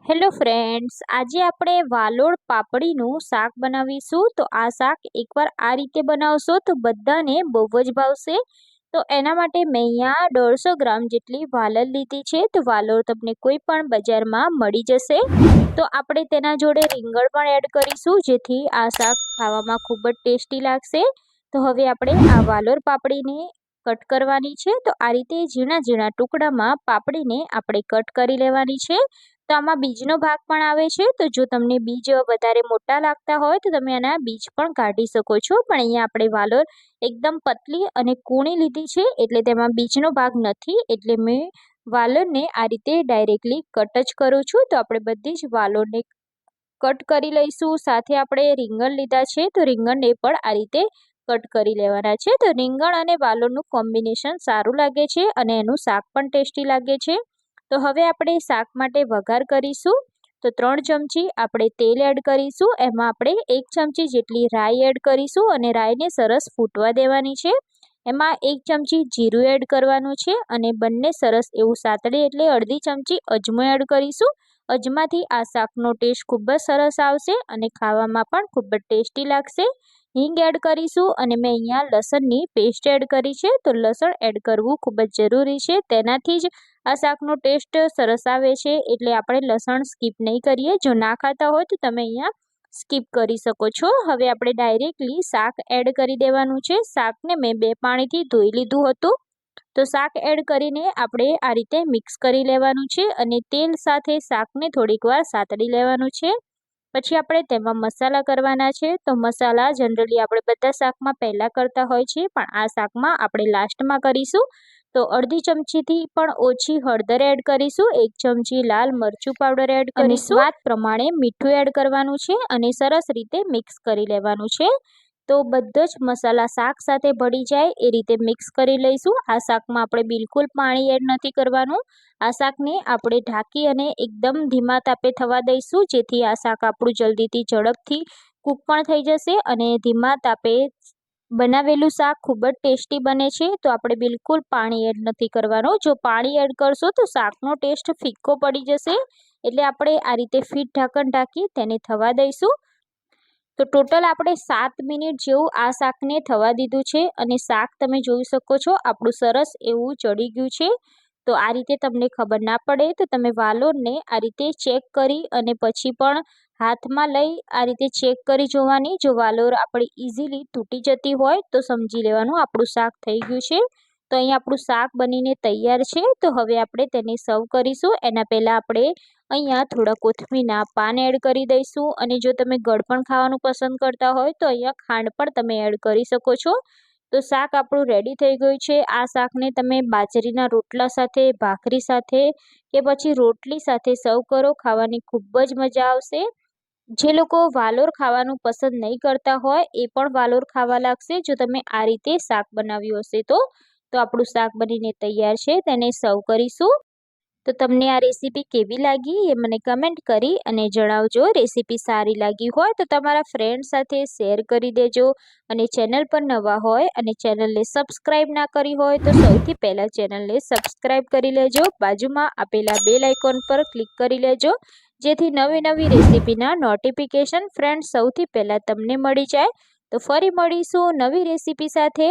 Hello friends, આજે આપણે વાલોળ પાપડીનું શાક બનાવીશું. તો આ શાક એકવાર આ રીતે બનાવશો તો બધાને બહુ જ ભાવશે. તો એના માટે મેં અહીંયા 150 ગ્રામ જેટલી વાલોળ લીધી છે. તો વાલોળ તમને કોઈ પણ બજારમાં મળી જશે. તો આપણે તેના જોડે રીંગણ પણ એડ કરીશું, જેથી આ શાક ખાવામાં ખૂબ જ ટેસ્ટી લાગશે. તો હવે આપણે આ વાલોળ પાપડીને કટ કરવાની છે. તો આ રીતે ઝીણા ઝીણા ટુકડામાં પાપડીને આપણે કટ કરી લેવાની છે. તો આમાં બીજનો ભાગ પણ આવે છે. તો જો તમને બીજ વધારે મોટા લાગતા હોય તો તમે આના બીજ પણ કાઢી શકો છો. પણ અહીંયા આપણે વાલોળ એકદમ પતલી અને કૂણી લીધી છે, એટલે તેમાં બીજનો ભાગ નથી. એટલે મેં વાલોળને આ રીતે ડાયરેક્ટલી કટ જ કરું છું. તો આપણે બધી જ વાલોળને કટ કરી લઈશું. સાથે આપણે રીંગણ લીધા છે, તો રીંગણને પણ આ રીતે કટ કરી લેવાના છે. તો રીંગણ અને વાલોળનું કોમ્બિનેશન સારું લાગે છે અને એનું શાક પણ ટેસ્ટી લાગે છે. તો હવે આપણે શાક માટે વઘાર કરીશું. તો 3 ચમચી આપણે તેલ એડ કરીશું. એમાં આપણે 1 ચમચી જેટલી રાઈ એડ કરીશું અને રાઈને સરસ ફૂટવા દેવાની છે. એમાં 1 ચમચી જીરું એડ કરવાનું છે અને બંને સરસ એવું સાતળે એટલે અડધી ચમચી અજમો એડ કરીશું. અજમાથી આ શાકનો ટેસ્ટ ખૂબ જ સરસ આવશે અને ખાવામાં પણ ખૂબ જ ટેસ્ટી લાગશે. હિંગ એડ કરીશું અને મેં અહીંયા લસણની પેસ્ટ એડ કરી છે. તો લસણ એડ કરવું ખૂબ જ જરૂરી છે, તેનાથી જ આ શાકનો ટેસ્ટ સરસ આવે છે. એટલે આપણે લસણ સ્કીપ નહીં કરીએ. જો ના ખાતા હોય તો તમે અહીંયા સ્કીપ કરી શકો છો. હવે આપણે ડાયરેક્ટલી શાક એડ કરી દેવાનું છે. શાકને મેં 2 પાણીથી ધોઈ લીધું હતું. તો શાક એડ કરીને આપણે આ રીતે મિક્સ કરી લેવાનું છે અને તેલ સાથે શાકને થોડીક વાર સાતળી લેવાનું છે. પછી આપણે તેમાં મસાલા કરવાના છે. તો મસાલા જનરલી આપણે બધા શાકમાં પહેલાં કરતા હોય છે, પણ આ શાકમાં આપણે લાસ્ટમાં કરીશું. તો અડધી ચમચીથી પણ ઓછી હળદર એડ કરીશું. 1 ચમચી લાલ મરચું પાવડર એડ કરીશું અને સ્વાદ પ્રમાણે મીઠું એડ કરવાનું છે અને સરસ રીતે મિક્સ કરી લેવાનું છે. તો બધો જ મસાલા શાક સાથે ભળી જાય એ રીતે મિક્સ કરી લઈશું. આ શાકમાં આપણે બિલકુલ પાણી એડ નથી કરવાનું. આ શાકને આપણે ઢાંકી અને એકદમ ધીમા તાપે થવા દઈશું, જેથી આ શાક આપણું જલ્દીથી ઝડપથી કૂક પણ થઈ જશે અને ધીમા તાપે બનાવેલું શાક ખૂબ જ ટેસ્ટી બને છે. તો આપણે બિલકુલ પાણી એડ નથી કરવાનું. જો પાણી એડ કરશો તો શાકનો ટેસ્ટ ફિક્કો પડી જશે. એટલે આપણે આ રીતે ફીટ ઢાંકણ ઢાંકી તેને થવા દઈશું. તો ટોટલ આપણે 7 મિનિટ જેવું આ શાકને થવા દીધું છે અને શાક તમે જોઈ શકો છો આપણું સરસ એવું ચડી ગયું છે. તો આ રીતે તમને ખબર ના પડે તો તમે વાલોળને આ રીતે ચેક કરી અને પછી પણ હાથમાં લઈ આ રીતે ચેક કરી જોવાની. જો વાલોળ આપણી ઇઝીલી તૂટી જતી હોય તો સમજી લેવાનું આપણું શાક થઈ ગયું છે. તો અહીં આપણું શાક બનીને તૈયાર છે. તો હવે આપણે તેને સર્વ કરીશું. એના પહેલાં આપણે અહીંયા થોડા કોથમીરના પાન એડ કરી દઈશું અને જો તમે ગળપણ ખાવાનું પસંદ કરતા હોય તો અહીંયા ખાંડ પણ તમે એડ કરી શકો છો. તો શાક આપણું રેડી થઈ ગયું છે. આ શાકને તમે બાજરીના રોટલા સાથે, ભાખરી સાથે કે પછી રોટલી સાથે સર્વ કરો, ખાવાની ખૂબ જ મજા આવશે. જે લોકો વાલોળ ખાવાનું પસંદ નહીં કરતા હોય એ પણ વાલોળ ખાવા લાગશે જો તમે આ રીતે શાક બનાવ્યું હશે. તો આપણું શાક બનીને તૈયાર છે, તેને સર્વ કરીશું. તો તમને આ રેસીપી કેવી લાગી એ મને કમેન્ટ કરી અને જણાવજો. રેસીપી સારી લાગી હોય તો તમારા ફ્રેન્ડ સાથે શેર કરી દેજો અને ચેનલ પર નવા હોય અને ચેનલને સબસ્ક્રાઈબ ના કરી હોય તો સૌથી પહેલાં ચેનલને સબસ્ક્રાઈબ કરી લેજો. બાજુમાં આપેલા બેલ આઇકોન પર ક્લિક કરી લેજો, જેથી નવી નવી રેસીપીના નોટિફિકેશન ફ્રેન્ડ સૌથી પહેલાં તમને મળી જાય. તો ફરી મળીશું નવી રેસીપી સાથે.